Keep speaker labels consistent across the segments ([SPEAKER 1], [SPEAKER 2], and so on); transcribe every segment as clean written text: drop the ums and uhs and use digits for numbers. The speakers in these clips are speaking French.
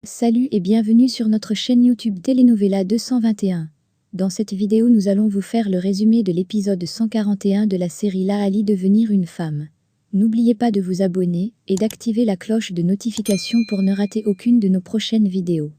[SPEAKER 1] Salut et bienvenue sur notre chaîne YouTube Telenovela 221. Dans cette vidéo nous allons vous faire le résumé de l'épisode 141 de la série Laali devenir une femme. N'oubliez pas de vous abonner et d'activer la cloche de notification pour ne rater aucune de nos prochaines vidéos.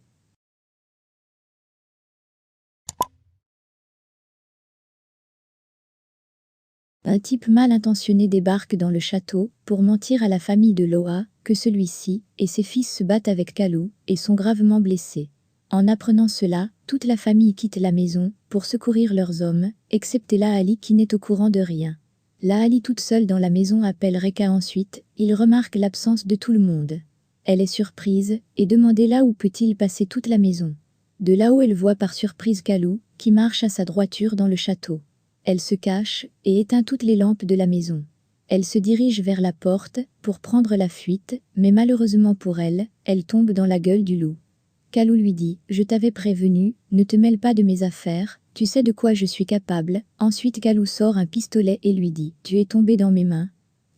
[SPEAKER 1] Un type mal intentionné débarque dans le château pour mentir à la famille de Loa que celui-ci et ses fils se battent avec Kalou et sont gravement blessés. En apprenant cela, toute la famille quitte la maison pour secourir leurs hommes, excepté Laali qui n'est au courant de rien. Laali toute seule dans la maison appelle Reka ensuite, il remarque l'absence de tout le monde. Elle est surprise et demande là où peut-il passer toute la maison. De là-haut elle voit par surprise Kalou qui marche à sa droiture dans le château. Elle se cache et éteint toutes les lampes de la maison. Elle se dirige vers la porte pour prendre la fuite, mais malheureusement pour elle, elle tombe dans la gueule du loup. Kalou lui dit « Je t'avais prévenu, ne te mêle pas de mes affaires, tu sais de quoi je suis capable ». Ensuite Kalou sort un pistolet et lui dit « Tu es tombé dans mes mains ».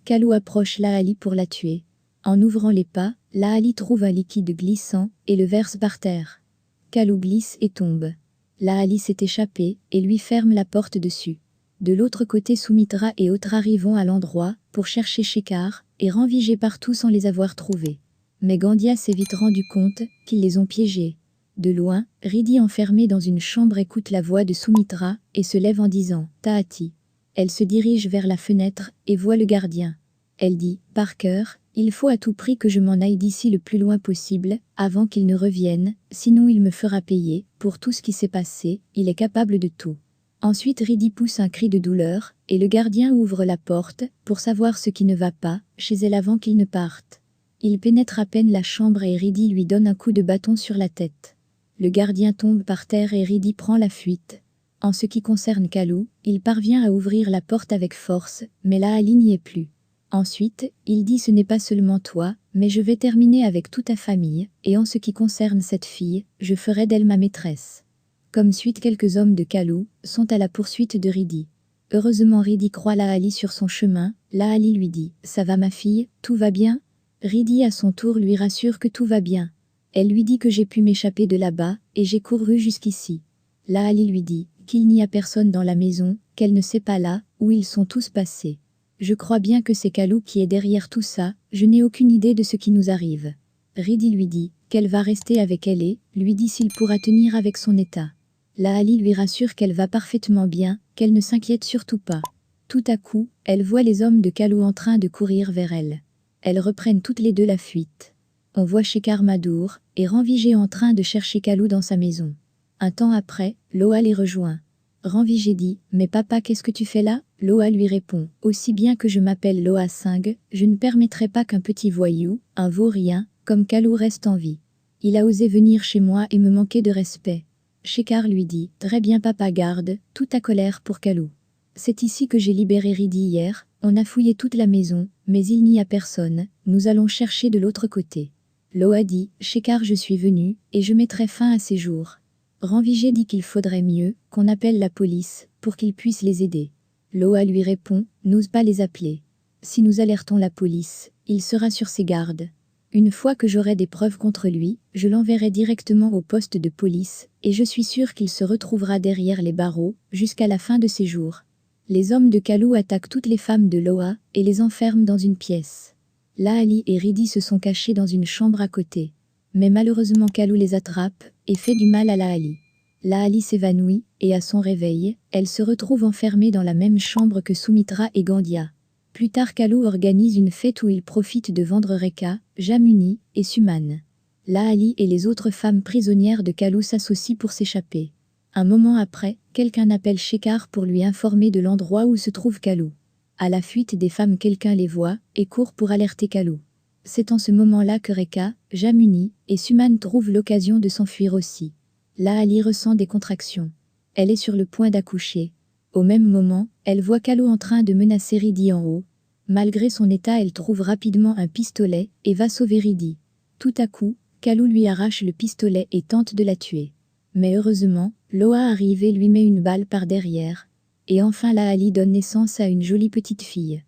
[SPEAKER 1] Kalou approche Laali pour la tuer. En ouvrant les pas, Laali trouve un liquide glissant et le verse par terre. Kalou glisse et tombe. Laali s'est échappée et lui ferme la porte dessus. De l'autre côté Soumitra et Otrari vont à l'endroit pour chercher Shekhar et Ranvijay partout sans les avoir trouvés. Mais Gandhia s'est vite rendu compte qu'ils les ont piégés. De loin, Riddhi enfermée dans une chambre écoute la voix de Soumitra et se lève en disant « Tahati ». Elle se dirige vers la fenêtre et voit le gardien. Elle dit « Parker, il faut à tout prix que je m'en aille d'ici le plus loin possible, avant qu'il ne revienne, sinon il me fera payer, pour tout ce qui s'est passé, il est capable de tout. » Ensuite Riddhi pousse un cri de douleur, et le gardien ouvre la porte, pour savoir ce qui ne va pas, chez elle avant qu'il ne parte. Il pénètre à peine la chambre et Riddhi lui donne un coup de bâton sur la tête. Le gardien tombe par terre et Riddhi prend la fuite. En ce qui concerne Kalou, il parvient à ouvrir la porte avec force, mais Laali n'y est plus. Ensuite, il dit « Ce n'est pas seulement toi, mais je vais terminer avec toute ta famille, et en ce qui concerne cette fille, je ferai d'elle ma maîtresse. » Comme suite, quelques hommes de Kalou sont à la poursuite de Riddhi. Heureusement Riddhi croit Laali sur son chemin. Laali lui dit « Ça va ma fille, tout va bien ?» Riddhi à son tour lui rassure que tout va bien. Elle lui dit que j'ai pu m'échapper de là-bas, et j'ai couru jusqu'ici. Laali lui dit qu'il n'y a personne dans la maison, qu'elle ne sait pas là où ils sont tous passés. Je crois bien que c'est Kalou qui est derrière tout ça, je n'ai aucune idée de ce qui nous arrive. Riddhi lui dit qu'elle va rester avec elle et lui dit s'il pourra tenir avec son état. Laali lui rassure qu'elle va parfaitement bien, qu'elle ne s'inquiète surtout pas. Tout à coup, elle voit les hommes de Kalou en train de courir vers elle. Elles reprennent toutes les deux la fuite. On voit Shekhar Madour et Ranvijay en train de chercher Kalou dans sa maison. Un temps après, Loa les rejoint. Ranvijay dit « Mais papa, qu'est-ce que tu fais là ?» Loa lui répond « Aussi bien que je m'appelle Loa Singh, je ne permettrai pas qu'un petit voyou, un vaurien, comme Kalou reste en vie. Il a osé venir chez moi et me manquer de respect. » Shekhar lui dit « Très bien papa, garde toute ta colère pour Kalou. C'est ici que j'ai libéré Riddhi hier, on a fouillé toute la maison, mais il n'y a personne, nous allons chercher de l'autre côté. » Loa dit « Shekhar, je suis venu, et je mettrai fin à ces jours. » Ranvijay dit qu'il faudrait mieux qu'on appelle la police pour qu'ils puissent les aider. Loa lui répond « N'ose pas les appeler. Si nous alertons la police, il sera sur ses gardes. Une fois que j'aurai des preuves contre lui, je l'enverrai directement au poste de police, et je suis sûr qu'il se retrouvera derrière les barreaux, jusqu'à la fin de ses jours. » Les hommes de Kalou attaquent toutes les femmes de Loa et les enferment dans une pièce. Laali et Riddhi se sont cachés dans une chambre à côté. Mais malheureusement Kalou les attrape et fait du mal à Laali. Laali s'évanouit et à son réveil, elle se retrouve enfermée dans la même chambre que Soumitra et Gandhia. Plus tard Kalou organise une fête où il profite de vendre Reka, Jamuni et Suman. Laali et les autres femmes prisonnières de Kalou s'associent pour s'échapper. Un moment après, quelqu'un appelle Shekhar pour lui informer de l'endroit où se trouve Kalou. À la fuite des femmes, quelqu'un les voit et court pour alerter Kalou. C'est en ce moment-là que Reka, Jamuni et Suman trouvent l'occasion de s'enfuir aussi. Laali ressent des contractions. Elle est sur le point d'accoucher. Au même moment, elle voit Kalou en train de menacer Riddhi en haut. Malgré son état, elle trouve rapidement un pistolet et va sauver Riddhi. Tout à coup, Kalou lui arrache le pistolet et tente de la tuer. Mais heureusement, Loa arrive et lui met une balle par derrière. Et enfin Laali donne naissance à une jolie petite fille.